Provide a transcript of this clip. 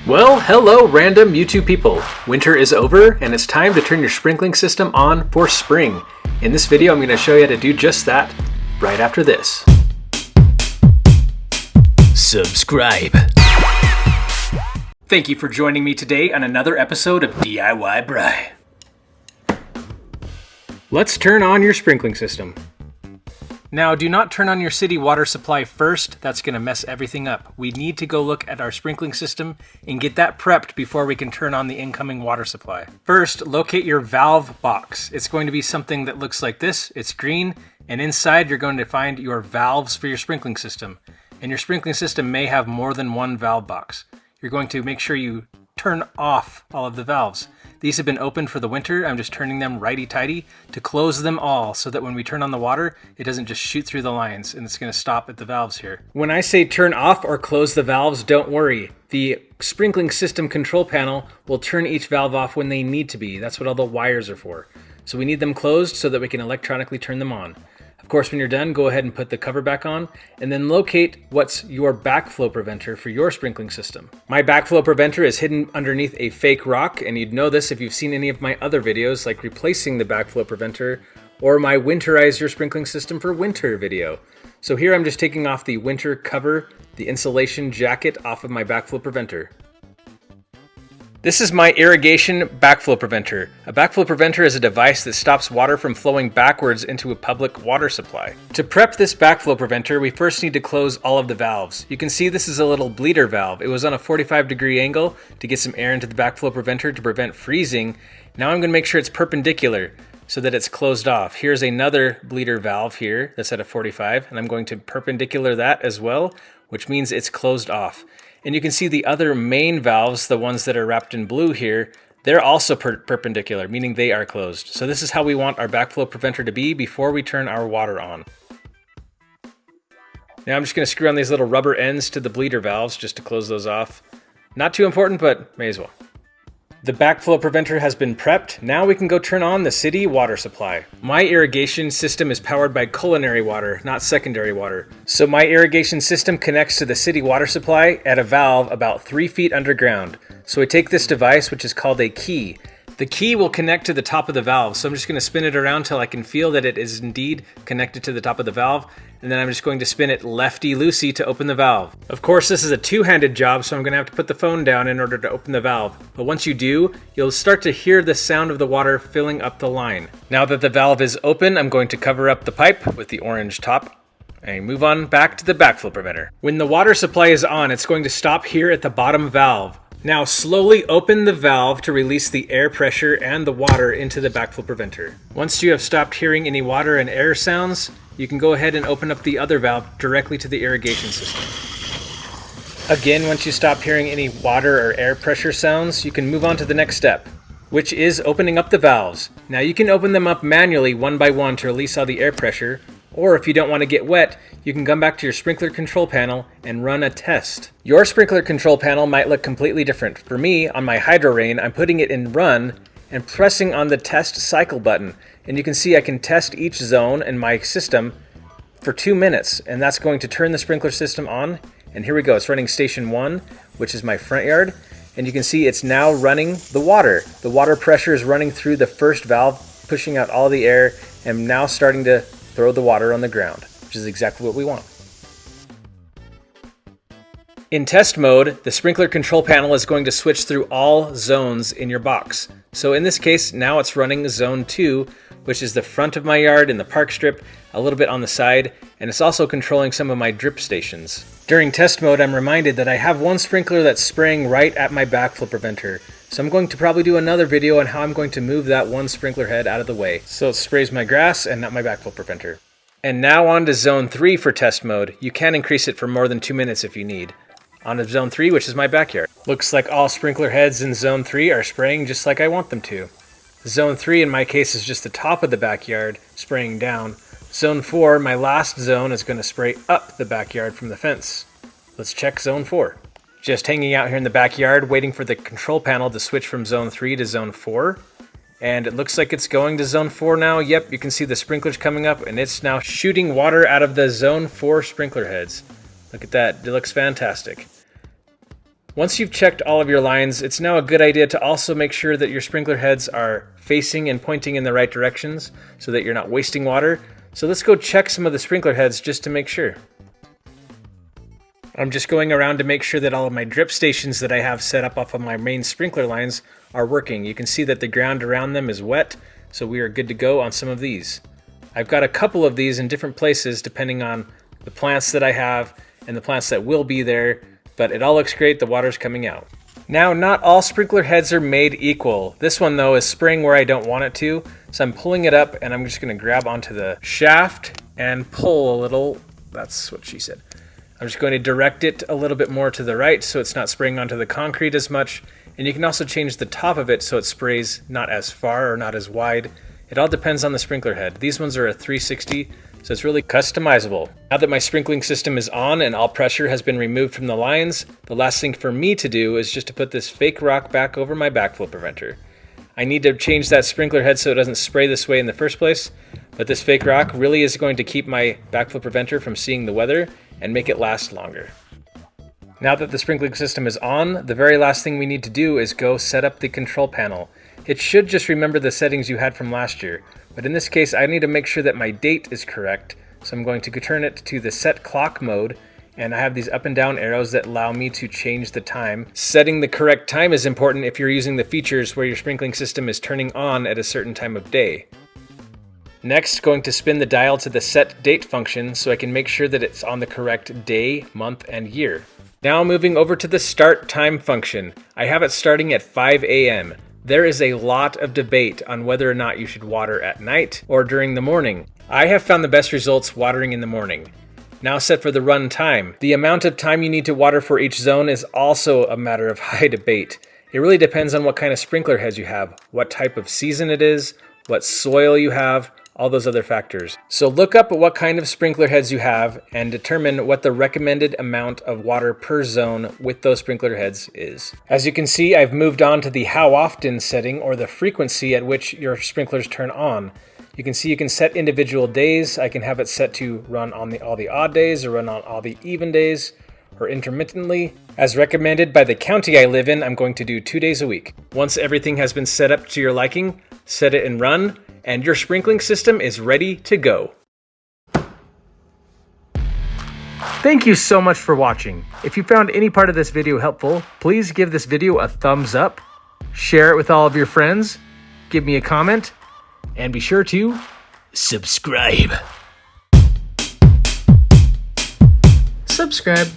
Well, hello random YouTube people. Winter is over and it's time to turn your sprinkling system on for spring. In this video, I'm going to show you how to do just that right after this. Subscribe. Thank you for joining me today on another episode of DIY Bry. Let's turn on your sprinkling system. Now, do not turn on your city water supply first. That's going to mess everything up. We need to go look at our sprinkling system and get that prepped before we can turn on the incoming water supply. First, locate your valve box. It's going to be something that looks like this. It's green, and inside you're going to find your valves for your sprinkling system. And your sprinkling system may have more than one valve box. You're going to make sure you turn off all of the valves. These have been opened for the winter. I'm just turning them righty-tighty to close them all so that when we turn on the water, it doesn't just shoot through the lines and it's going to stop at the valves here. When I say turn off or close the valves, don't worry. The sprinkling system control panel will turn each valve off when they need to be. That's what all the wires are for. So we need them closed so that we can electronically turn them on. Of course, when you're done, go ahead and put the cover back on and then locate what's your backflow preventer for your sprinkling system. My backflow preventer is hidden underneath a fake rock, and you'd know this if you've seen any of my other videos like replacing the backflow preventer or my winterize your sprinkling system for winter video. So here I'm just taking off the winter cover, the insulation jacket off of my backflow preventer. This is my irrigation backflow preventer. A backflow preventer is a device that stops water from flowing backwards into a public water supply. To prep this backflow preventer, we first need to close all of the valves. You can see this is a little bleeder valve. It was on a 45-degree angle to get some air into the backflow preventer to prevent freezing. Now I'm going to make sure it's perpendicular so that it's closed off. Here's another bleeder valve here that's at a 45, and I'm going to perpendicular that as well, which means it's closed off. And you can see the other main valves, the ones that are wrapped in blue here, they're also perpendicular, meaning they are closed. So this is how we want our backflow preventer to be before we turn our water on. Now I'm just going to screw on these little rubber ends to the bleeder valves just to close those off. Not too important, but may as well. The backflow preventer has been prepped. Now we can go turn on the city water supply. My irrigation system is powered by culinary water, not secondary water. So my irrigation system connects to the city water supply at a valve about 3 feet underground. So I take this device, which is called a key. The key will connect to the top of the valve. So I'm just going to spin it around till I can feel that it is indeed connected to the top of the valve. And then I'm just going to spin it lefty-loosey to open the valve. Of course, this is a two-handed job, so I'm going to have to put the phone down in order to open the valve. But once you do, you'll start to hear the sound of the water filling up the line. Now that the valve is open, I'm going to cover up the pipe with the orange top and move on back to the backflow preventer. When the water supply is on, it's going to stop here at the bottom valve. Now slowly open the valve to release the air pressure and the water into the backflow preventer. Once you have stopped hearing any water and air sounds, you can go ahead and open up the other valve directly to the irrigation system. Again, once you stop hearing any water or air pressure sounds, you can move on to the next step, which is opening up the valves. Now you can open them up manually one by one to release all the air pressure, or if you don't want to get wet, you can come back to your sprinkler control panel and run a test. Your sprinkler control panel might look completely different. For me, on my Hydro Rain, I'm putting it in run and pressing on the test cycle button. And you can see I can test each zone in my system for 2 minutes, and that's going to turn the sprinkler system on. And here we go, it's running station 1, which is my front yard. And you can see it's now running the water. The water pressure is running through the first valve, pushing out all the air, and now starting to throw the water on the ground, which is exactly what we want. In test mode, the sprinkler control panel is going to switch through all zones in your box. So in this case, now it's running zone 2, which is the front of my yard in the park strip, a little bit on the side, and it's also controlling some of my drip stations. During test mode, I'm reminded that I have one sprinkler that's spraying right at my backflow preventer. So I'm going to probably do another video on how I'm going to move that one sprinkler head out of the way so it sprays my grass and not my backflow preventer. And now on to zone 3 for test mode. You can increase it for more than 2 minutes if you need. On to zone 3, which is my backyard. Looks like all sprinkler heads in zone 3 are spraying just like I want them to. Zone 3 in my case is just the top of the backyard spraying down. Zone 4, my last zone, is going to spray up the backyard from the fence. Let's check zone 4. Just hanging out here in the backyard, waiting for the control panel to switch from zone 3 to zone 4. And it looks like it's going to zone 4 now. Yep, you can see the sprinklers coming up, and it's now shooting water out of the zone 4 sprinkler heads. Look at that, it looks fantastic. Once you've checked all of your lines, it's now a good idea to also make sure that your sprinkler heads are facing and pointing in the right directions so that you're not wasting water. So let's go check some of the sprinkler heads just to make sure. I'm just going around to make sure that all of my drip stations that I have set up off of my main sprinkler lines are working. You can see that the ground around them is wet, so we are good to go on some of these. I've got a couple of these in different places depending on the plants that I have and the plants that will be there, but it all looks great, the water's coming out. Now, not all sprinkler heads are made equal. This one though is spraying where I don't want it to, so I'm pulling it up and I'm just gonna grab onto the shaft and pull a little. That's what she said. I'm just going to direct it a little bit more to the right so it's not spraying onto the concrete as much. And you can also change the top of it so it sprays not as far or not as wide. It all depends on the sprinkler head. These ones are a 360, so it's really customizable. Now that my sprinkling system is on and all pressure has been removed from the lines, the last thing for me to do is just to put this fake rock back over my backflow preventer. I need to change that sprinkler head so it doesn't spray this way in the first place, but this fake rock really is going to keep my backflow preventer from seeing the weather and make it last longer. Now that the sprinkling system is on, the very last thing we need to do is go set up the control panel. It should just remember the settings you had from last year, but in this case I need to make sure that my date is correct, so I'm going to turn it to the set clock mode, and I have these up and down arrows that allow me to change the time. Setting the correct time is important if you're using the features where your sprinkling system is turning on at a certain time of day. Next, going to spin the dial to the set date function so I can make sure that it's on the correct day, month, and year. Now moving over to the start time function. I have it starting at 5 a.m. There is a lot of debate on whether or not you should water at night or during the morning. I have found the best results watering in the morning. Now set for the run time. The amount of time you need to water for each zone is also a matter of high debate. It really depends on what kind of sprinkler heads you have, what type of season it is, what soil you have, all those other factors. So look up at what kind of sprinkler heads you have and determine what the recommended amount of water per zone with those sprinkler heads is. As you can see, I've moved on to the how often setting, or the frequency at which your sprinklers turn on. You can see you can set individual days. I can have it set to run on all the odd days or run on all the even days, or intermittently. As recommended by the county I live in, I'm going to do 2 days a week. Once everything has been set up to your liking, set it and run, and your sprinkling system is ready to go. Thank you so much for watching. If you found any part of this video helpful, please give this video a thumbs up, share it with all of your friends, give me a comment, and be sure to subscribe. Subscribe.